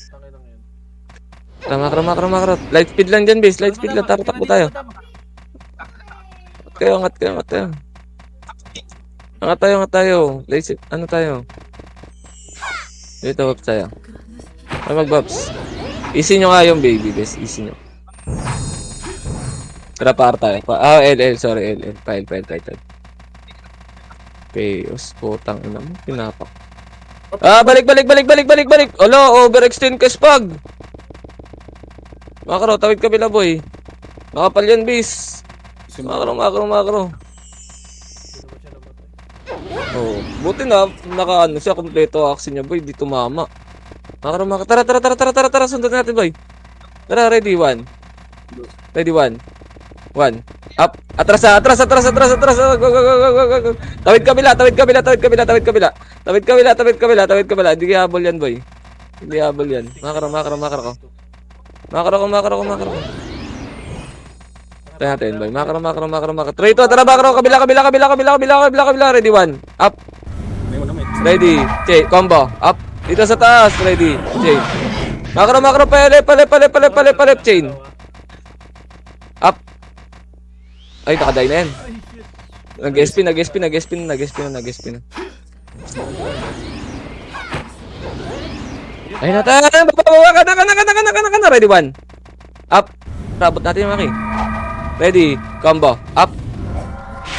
Tangin na ngayon.
Tara, makro. Light speed lang dyan, base. Light speed lang. Tara, takbo tayo. Angat kayo. Angat tayo. Light, ano tayo? Dito, wag tayo. Ay, mag-bobs. Easy nyo nga yung baby, best. Easy nyo. Tara, par tayo. LL. Sorry, LL. File. Chaos. Putang ina mo. Pinapak. Balik. Olo, overextend ka, spag. Makro, tawid kabila, boy. Makapal yan, base. Makro.
Hindi naman siya namatay.
Oh, buti na naka siya kompleto action niya, boy, di tumama. Makro. Tara, sundan natin, boy. Tara, ready, 1. Up. Atras. Go. Tawid kabila. Hindi habol yan, boy. Makro. Tara natin, boy. Makro. Trito, tara, makro. Kabila. Ready, 1. Up. Ready. Chain. Combo. Up. Dito sa taas. Ready. Chain. Makro. Pale. Chain. Up. Ay, nakaday na yan. Nag-SP na. Ay, natayan. Babawa ka na. Ready, 1. Up. Rabot natin yung maki. Ready. Combo. Up.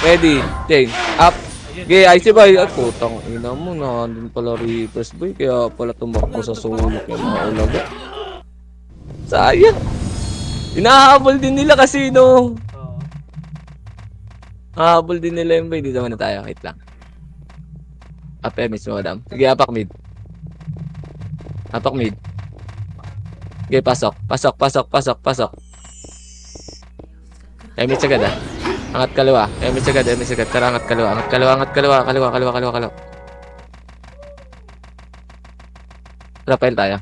Ready. Chain. Up. Okay, IC boy. At putang ina mo. Nandun pala reverse, boy. Kaya pala tumakbo sa sulok yung mga ulaga. Sayang. Inahabol din nila kasi, no.
Oo.
Habol din nila yung boy. Dito muna tayo. Wait lang. Up mismo, madam. Sige, apak mid. Okay, pasok. Emit agad, ah. Angat kaliwa. Emit agad. Tara, angat kaliwa. Kaliwa. Tara, file tayo.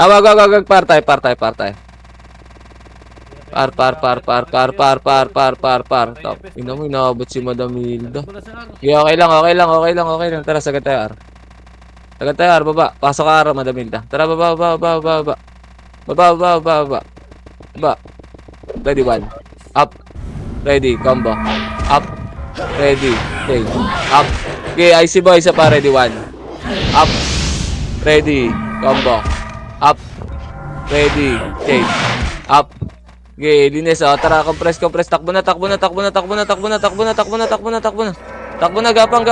Wag. Par tayo. Par. Ina mo, inaabot si Madam Hilda.
Mula sa araw.
Okay lang. Tara, sagad tayo, R. Baba. Pasok ka, R, Madam Hilda. Tara, baba. Baba. Ready, 1. Up. Ready, combo. Up. Ready, chain. Up. Okay, IC boy, isa pa. Ready, 1. Up. Ready, combo. Up. Ready, chain. Up. Okay, linis, oh. Tara, compress. Takbo na. Takbo na, gapang.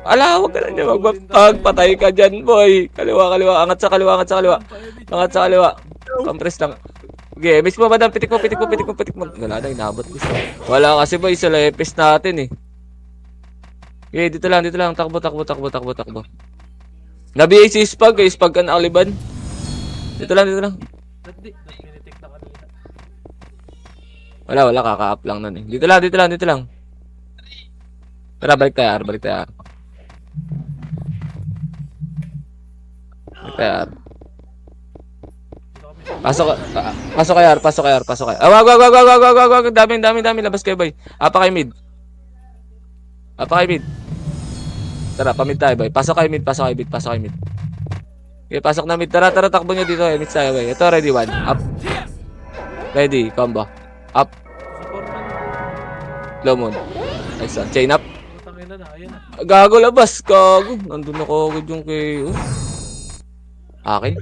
Ala, huwag ka na dyan magbapag. Patay ka dyan, boy. Kaliwa. Angat sa kaliwa. Compress lang. Okay, miss mo, madam. Pitik mo. Wala na, inabot ko siya. Wala kasi, boy. Sa lepes natin, eh. Okay, dito lang. Takbo. Nabi si Spag, Spag ka na aliban. Dito lang.
Nag-minitik na kanina.
Wala, kaka-up lang nun, eh. Dito lang. Tara, balik tayo. Balik tayo. Pasok kayo. Wag. Dami. Labas kayo, boy. Apa kayo mid. Tara, pamid tayo, boy. Pasok kayo mid. Okay, pasok na mid. Tara, takbo nyo dito. Mid tayo, boy. Ito, ready, 1. Up. Ready, combo. Up.
Support man.
Low moon. Nice one. Chain up.
Tangina na, ayan na.
Gago labas, gago. Nandun ako agad yung kay... Akin?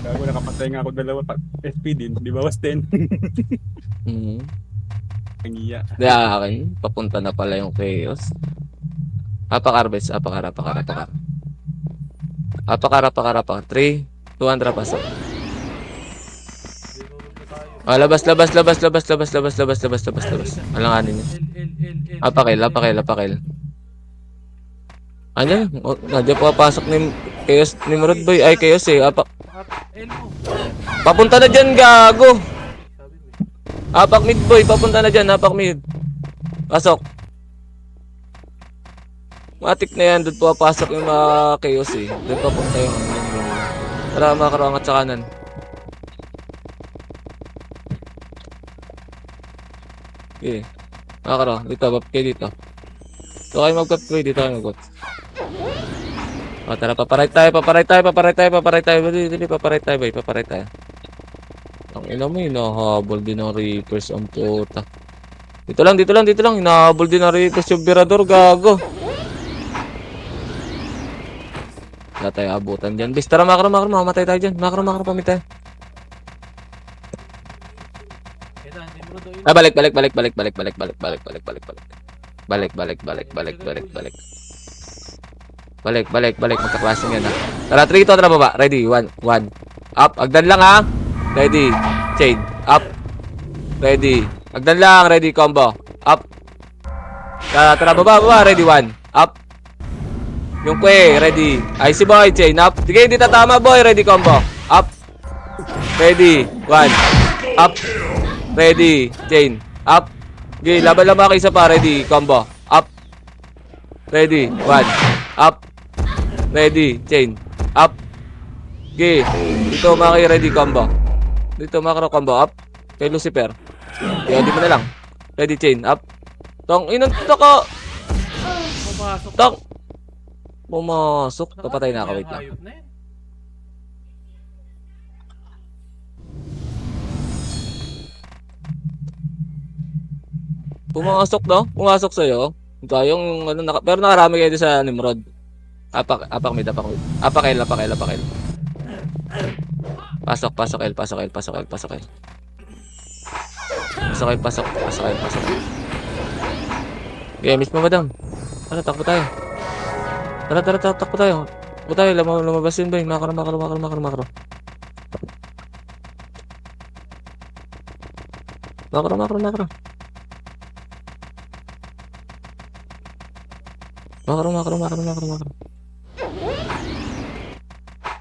Gago, nakapatay nga ako dalawa. SP din, di ba? Was 10. Ang iya.
Di akin. Papunta na pala yung chaos. Apakarbes. Apakar. 3, 2, 1, pasok. Labas. Alanganin niya. Apakil. Ano? Nadya papasok ni Chaos ni Murad boy. Ay, Chaos eh.
Elmo.
Papunta na dyan, gago.
Sabi mo.
Apak mid boy. Papunta na dyan. Apak mid. Pasok. Matik na yan. Doon papasok yung mga Chaos eh. Doon papunta yung tara, makaroon at sa kanan. Okay. Makakaroon. Dito. Bap kayo dito. So kayo mag-cut boy. Dito kayo mag-cut. O, tara, paparay tayo. Dili, paparay tayo. Ang ina mo, hinahabol din ng Reapers ang puta. Dito lang. Hinahabol din ng Reapers yung Birador, gago. Wala tayo abutan dyan. Bis, tara, makro, mamatay tayo dyan. Makro, pamit tayo.
Kaya hindi mo doon.
Ah, balik. Magkaklaseng yan, ha. Tara, 3 to, tara baba. Ready, 1. Up, agdan lang, ha. Ready, chain. Up. Ready. Agdan lang, ready, combo. Up. Tara, baba. Ready, 1. Up. Yung kwe, ready. Ay, si boy, chain. Up. Sige, hindi tatama, boy. Ready, combo. Up. Ready, 1. Up. Ready, chain. Up. Okay, laban kayo isa pa. Ready, combo. Up. Ready, 1. Up. Ready, chain. Up. Okay, dito maki ready combo. Dito makro combo. Up. Kay Lucifer. Okay, di mo na lang. Ready, chain. Up. Tong, inunto ko. Pumasok. Papatay na ako. Wait lang. Pumasok sa'yo. Yung ano, pero nakarami kayo sa Nimrod. Apak mid. Apakail. Pasok L. Okay, miss mo madam. Ano, takbo tayo. Tara, takbo tayo. Lumabas yun ba? Makro. Makro.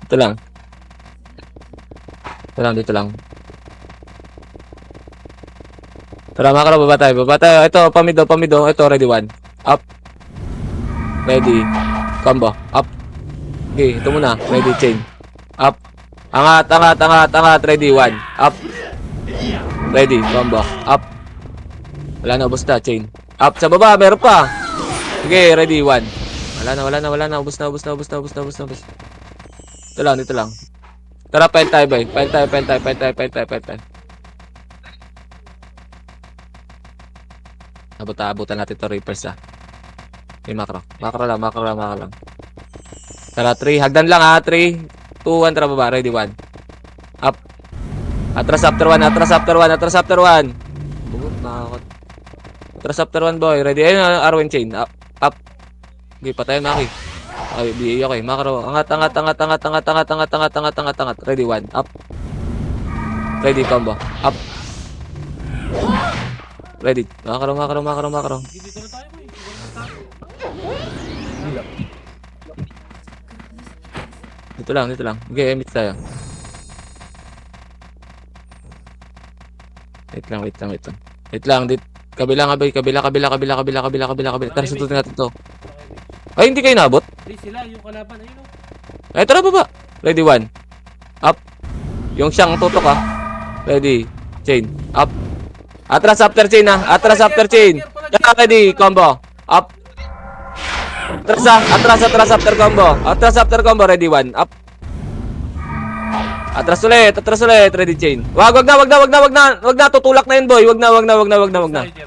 Dito lang. Tara, makro, baba tayo. Ito, pamido. Ito, ready, 1. Up. Ready. Combo. Up. Okay, ito muna. Ready, chain. Up. Angat. Ready, 1. Up. Ready, combo. Up. Wala na, ubos na, chain. Up, sa baba, meron pa. Okay, ready, 1. Wala na. Ubos na. Dito lang. Tara, pile tayo, boy. Pile tayo. Abutan natin to Reapers, ha. Okay, makro lang. Tara, 3. Hagdan lang, ha. 3, 2, 1. Tara, baba. Ready, 1. Up. Atras after 1. Bugot na ako. Atras after 1 boy. Ready? Ayun, Arwen chain. Up. Up. Okay, patayin Maki. Okay, BA okay. Macro. Angat. Ready, 1. Up. Ready, combo. Up. Ready. Macro.
Dito na tayo, boy.
Dito lang. Okay, emit tayo. Wait lang. Kabila nga, boy. Kabila. Tara, suntutin natin to. Ay, hindi kayo nabot?
Hindi sila, yung kalaban. Ayun o.
Ay, tara baba. Ready, 1. Up. Yung siyang tutok ha. Ready. Chain. Up. Atras after chain ha. Yeah, ready. Combo. Up. Atras after combo. Ready, 1. Up. Atras ulit. Ready, chain. Wag na. Tutulak na yun, boy. Wag na.
Side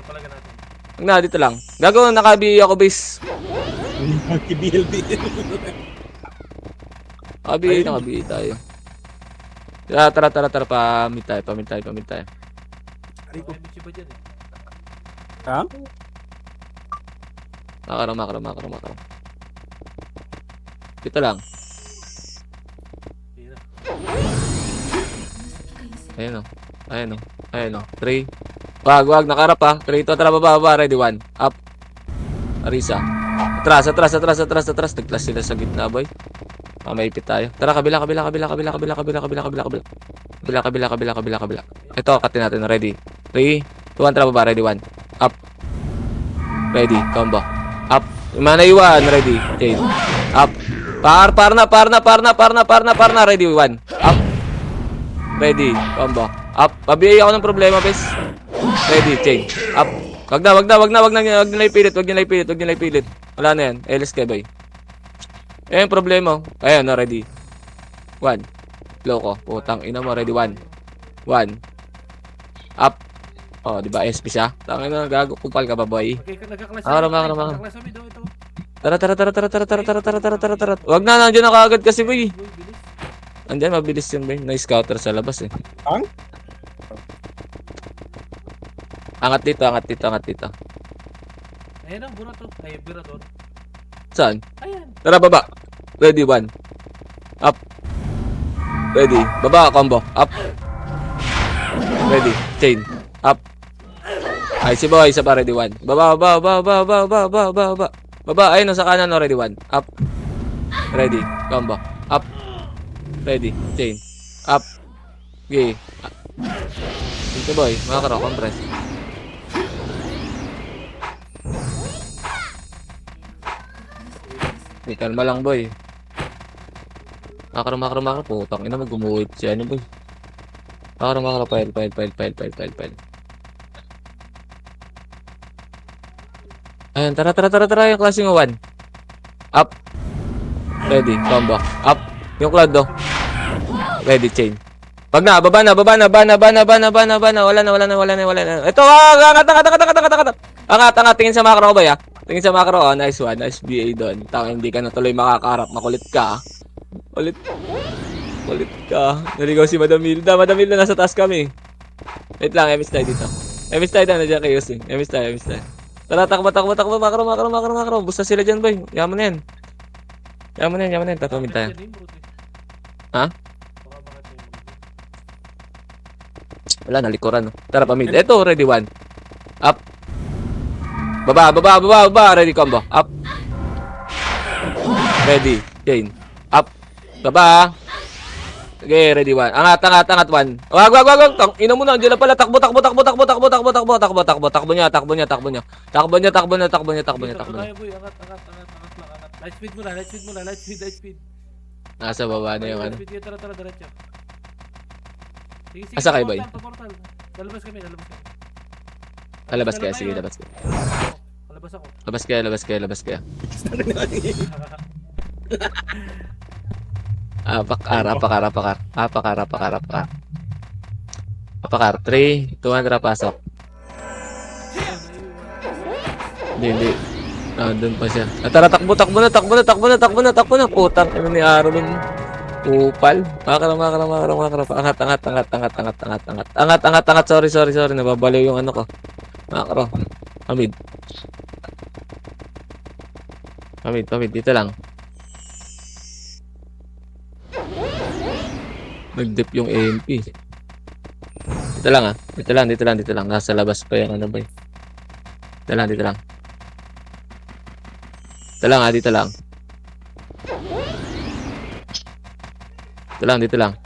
palaga natin.
Wag na, dito lang. Gagawin, nakabi ako base.
BLB.
Nakabi tayo. Tara. Pamit tayo.
May bitch ba dyan eh?
Ha?
Makro. Dito lang.
Hindi na.
Ayan o. 3. Wag. Nakarap ha. 3, 2, tara baba. Ready, 1. Up. Arisa. Atras. Naglas sila sa gitna, boy. Maipit tayo. Tara, kabila. Ito, katin natin. Ready. 3, 2, 1, tara baba. Ready, 1. Up. Ready. Combo. Up. Manayuan. Ready. Chain. Up. Par na. Ready, 1. Up. Ready. Combo. Up. Pabiyay ako ng problema, bes. Ready. Chain. Up. Wag nila ipilit. Wala na yan. LS kay boy. Ayan yung problema. Ayan, no, ready. 1. Loko. Putang ina mo. Ready, 1. Up. Oh, di ba? SP siya. Tangin na, gago. Kupal ka ba, boy?
Okay, nagkaklas
Makro.
sa mid ito.
Tara. Wag na, nandiyan na kaagad kasi, boy.
Boy, bilis.
Andiyan, mabilis yun, boy. Nice scouter sa labas, eh.
Ang?
Angat dito.
Ayan ang burato. Ay, birador.
Saan?
Ayan.
Tara, baba. Ready, 1. Up. Ready. Baba, combo. Up. Ready. Chain. Up. Ay, si boy. Isa pa, ready, 1. Baba. Baba. Ayun, sa kanan, no, ready, 1. Up. Ready. Combo. Up. Ready. Chain. Up. Okay. Dito, boy. Makakaro. Compress. Kalma lang, boy. Makro. Putang ina, mag-umuwit siya. Ano, boy? Makro. File. Ayan, tara. Yung klase ng 1. Up. Ready. Combo. Up. Yung cloud, do. Ready. Chain. Wag na. Baba na. Wala na. Ito, angat. Tingin sa macro, boy, ah. Tingin sa macro, oh. Nice one. Nice BA doon. Hindi ka na tuloy makakaharap. Makulit ka. Kulit ka. Naligaw si Madam Hilda. Nasa taas kami. Wait lang, MS tayo dito. MS tayo na dyan kayo, sing. MS tayo. Tara, takbo. Macro. Busta sila dyan, boy. Yaman na yan. Tatawid tayo. Ha? Wala, nalikuran, no? Tara, pamid. Eto, ready, 1. Up. Baba. Ready, combo. Up. Ready. Chain. Up. Baba. Okay, ready, 1. Angat, 1. Wag. Ina mo na, diyan na pala. Takbo. Takbo niya.
Takbo niya. Boy, angat. Light speed muna. Light speed.
Nasa baba na yung ano.
Light speed, tara, diretso. Sige,
Asa kayo, boy?
Portal. Lalabas kami.
Labas kaya. Sige, labas kaya.
Lalabas ako.
Labas kaya. Apakar. 3, 2, 1, pasok. Hindi. Doon pa siya. Tara, takbo na. Putang ina ni Armin. Upal. Angat. Sorry. Nababaliw yung ano ko. Makro. Pamid. Pamid. Dito lang. Nag-dip yung AMP. Dito lang ah. Dito lang. Nasa labas pa yan. Ano ba yun? Dito lang. Dito lang.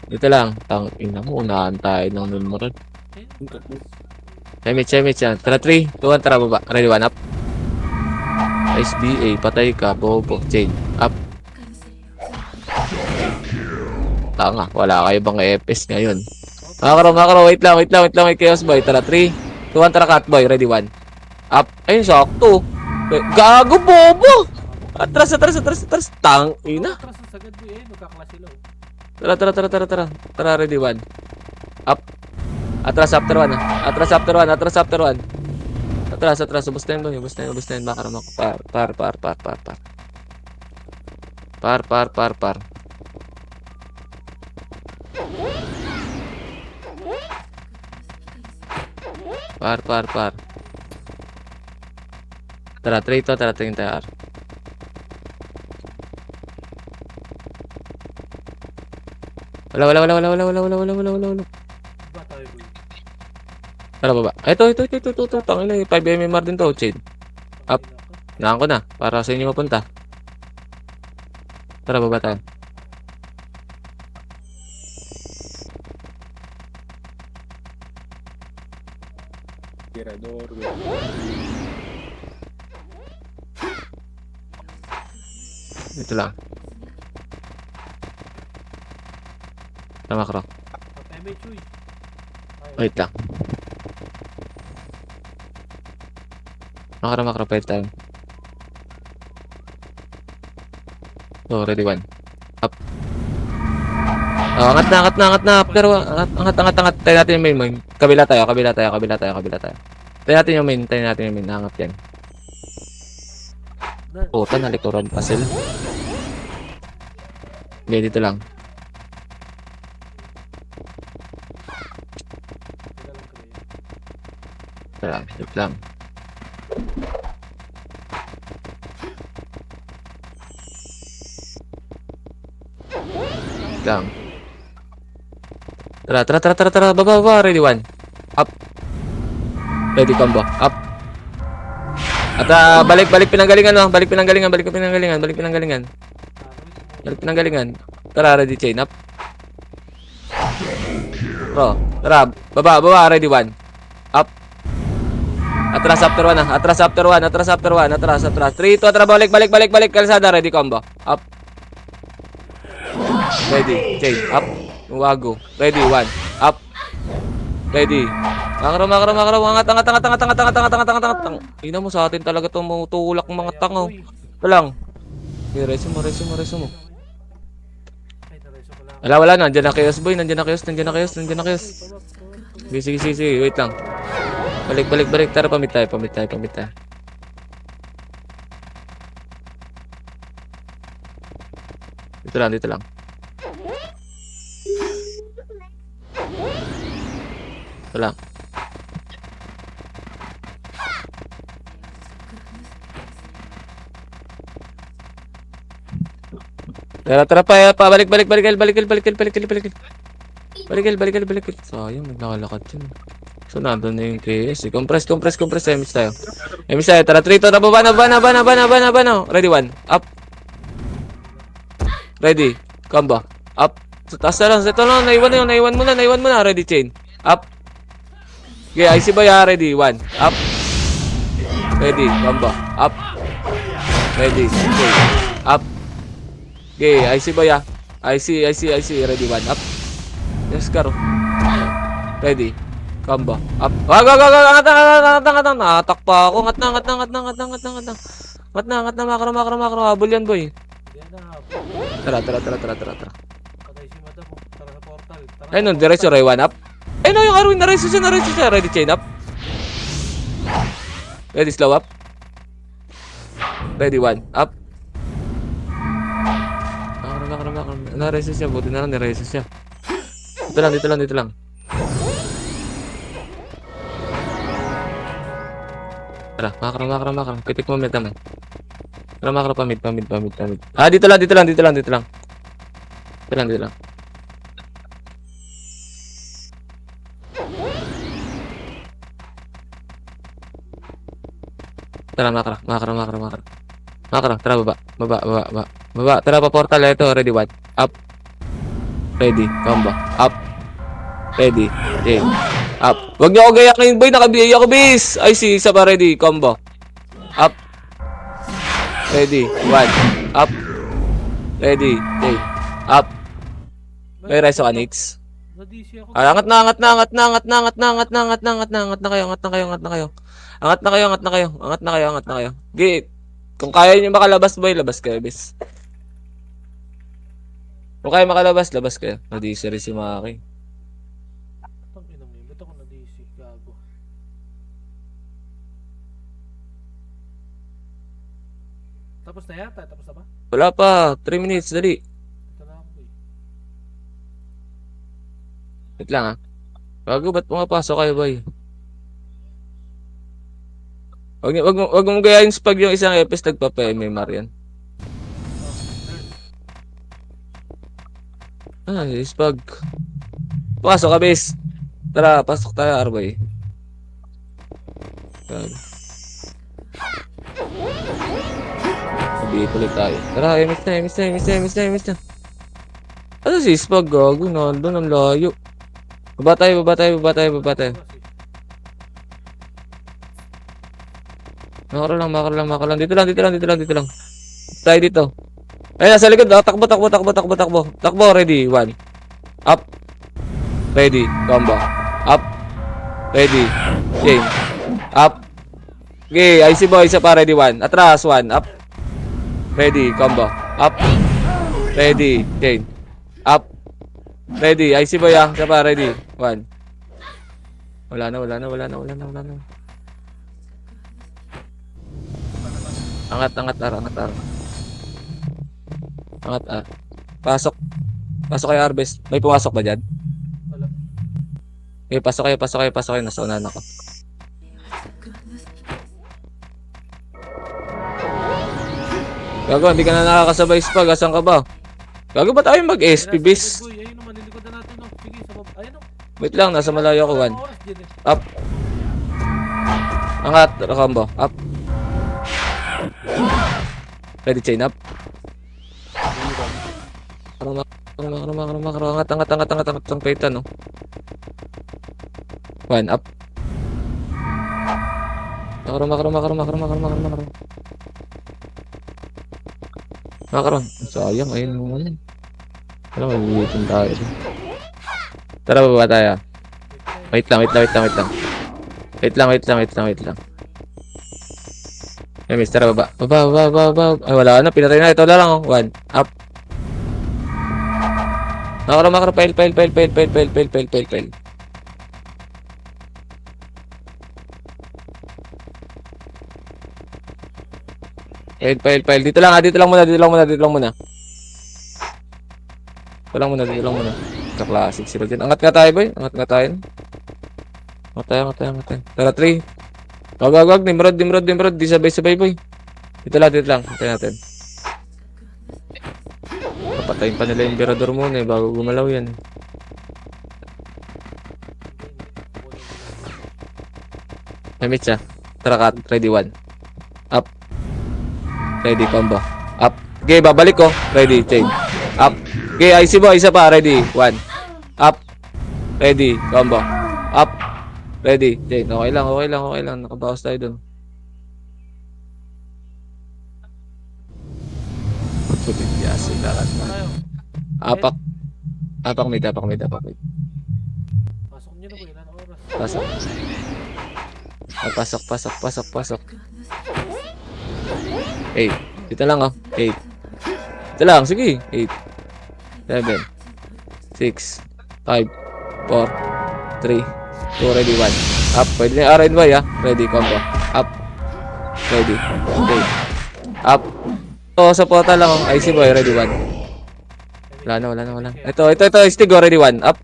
Dito lang. Tangina mo. Unahan tayo ng Nulmurad. Semit yan. Tara 3, 2, 1. Tara baba. Ready, 1 up. SBA. Patay ka. Bobo. Chain. Up. Tanga. Wala kayo bang EPS ngayon? Makakaro. Wait lang. Chaos boy. Tara 3, 2, 1. Tara cat boy. Ready, 1. Up. Ayun, sakto. Gago, bobo. Atras. Tangina.
Atras na sagad boy eh. Magkaklase lang.
Tara. Tara, ready, 1. Up. Atras after 1. Atras after 1. Atras. Ubus na yun. Baka naman ako. Par. Par. Tara, 3 to. Tara, tingin tayo. Wala.
Ba tayo boy?
Tara baba. Ito. Tangina, 5 MMR din to, chain. Up. Naan ko na, para sa inyo mapunta. Tara baba tayo.
Tirador.
Dito lang. Tama ka.
MH uy.
Wait lang. Makara, pwede tayo. So, ready, 1. Up. Oh, angat na. After, angat. Tayo natin yung main. Kabila tayo. Tayo natin yung main. Angat yan. Puta, nalikuran pa sila. Okay, dito lang. Dito lang. Tara. Baba. Ready, 1. Up. Ready, combo. Up. At balik pinanggalingan. Tara, ready, chain. Up. Bro, tara. Baba. Ready, 1. Up. Atras after 1. Atras. 3, 2, tara. Balik. Kalsada, ready, combo. Up. Ready, chain. Up. Wago. Ready, 1. Up. Ready. Makro. Angat. Ina mo sa atin talaga tumutulak ng mga tangaw. Ito lang. Okay, reso mo.
Ay, nareso ko lang.
Wala na. Nandiyan na chaos boy. Nandiyan na chaos. Sige. Wait lang. Balik. Tara, pamit tayo. Dito lang. Ito lang. Tara pa. Balik. Sayang, naglalakad yun. So, nandun na yung KS. Compress. Emis tayo. Tara, 3 to. Nababa. Ready, 1. Up. Ready. Combo. Up. So, taas na lang. Ito lang. Naiwan mo na. Ready, chain. Up. Okay, IC ba ya? Ready, 1. Up. Ready. Combo. Up. Ready. Okay. Up. Okay, IC ba ya? IC. Ready, 1. Up. Yes, karo. Ready. Combo. Up. Wag. Angat. Atak pa ako. Angat na. Makro. Habol yan, boy.
Yan na.
Tara.
Patay si madam. Tara sa portal. Tara.
Ayun, diretso, Ray, 1 up. Ayun, yung Arwin, na-reso siya. Ready, chain up. Ready, slow up. Ready, 1 up. Na-reso siya, buti na lang, na-reso siya. Dito lang. Tara, makro. Pitik mo mid naman. Tara, makro pa mid. Ah, dito lang. Dito lang. Tara, makro. Tara, baba. Tara, pa portal. Ito, ready, one. Up. Ready, combo. Up. Ready, game. Up. Wag niyo ako gayakin, boy. Nakabiyay ako, bis. Ay, si isa pa, ready, combo. Up. Ready, one. Up. Ready, game. Up. May reso ka, Nix.
Na-DC ako.
Ah, angat na kayo. Gate. Kung kaya niyo makalabas, boy, labas kayo, bis. Kung kaya makalabas, labas kayo. Na-DC rin si Maki.
Ang ina mo yun. Ba't ako na-DC? Gago. Tapos na yata? Tapos na ba?
Wala pa, 3 minutes, dali.
Ito na ako eh.
Wait lang, ah. Bago, ba't pumapasok kayo, boy? Wag mong gayahin pag yung isang EPS nagpa-MMR yan. Ah, spag. Pasok ka, bes. Tara, pasok tayo, Arboy. Sabihin ulit tayo. Tara, emis na. Ano si spag, gago? Nandun ang layo. Baba tayo.
Oras eh.
Makaro lang. Dito lang. Tayo dito. Ay, nasa likod. Oh. Takbo. Takbo, ready. One. Up. Ready. Combo. Up. Ready. Game. Up. Okay, IC boy. Isa pa, ready. One. Atras. One. Up. Ready. Combo. Up. Ready. Game. Up. Ready. IC boy, ah. Isa pa, ready. One. Wala na. Angat. Angat, ah. Pasok kayo, Arbes. May pumasok ba dyan?
Wala.
Okay, pasok kayo. Nasa unahan ako. Gago, hindi ka na nakakasabay, Spag. Asan ka ba? Gago ba tayo mag-SP, bis?
Boy, ayun o, malilikod na natin o. Sige, sa baba. Ayun o.
Wait lang, nasa malayo ako, one.
Oras dyan eh.
Up. Angat, combo. Up. Ready, chain up. Angat ang peta, no? One, up. Makaroon. Sayang, ayun mo yan. Alam mo, mabulitin tayo. Tara, baba tayo. Wait lang. Ay, miss, tara, baba. Ay, wala na, pinatay na. Ito lang, oh. One, up. Makro, fail. Fail. Dito lang muna. Dito lang muna. Ka-classic sila dyan. Angat nga tayo, boy. Angat tayo. Tara, 3. Wag. Nimrod. Di sabay, boy. Dito lang. Hintayin natin. Papatayin pa nila yung Emperador muna eh, bago gumalaw yan. Namit siya. Tara, cut. Ready, one. Up. Ready, combo. Up. Okay, babalik ko. Ready, chain. Up. Okay, IC mo. Isa pa. Ready, one. Up. Ready, combo. Up. Ready, chain. Okay lang. Nakabawas tayo dun. Pagkakiyasi lahat.
Tayo.
Apak mid.
Pasok nyo na boy. Ilan oras?
Pasok. 8. Dito lang, oh. 8. Dito lang, sige. 8. 7. 6. 5. 4. 3. 2. Ready, 1. Up. Pwede na yung RNY, ah. Ready, combo. Up. Ready. Okay. Up. Sa portal lang, oh. IC boy, ready, 1. Wala na. Ito. Stigo, ready, 1. Up.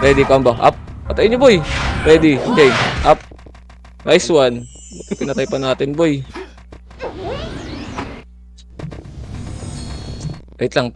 Ready, combo. Up. Patayin niyo, boy. Ready. Okay. Up. Nice one. Pinatay pa natin, boy. Wait lang,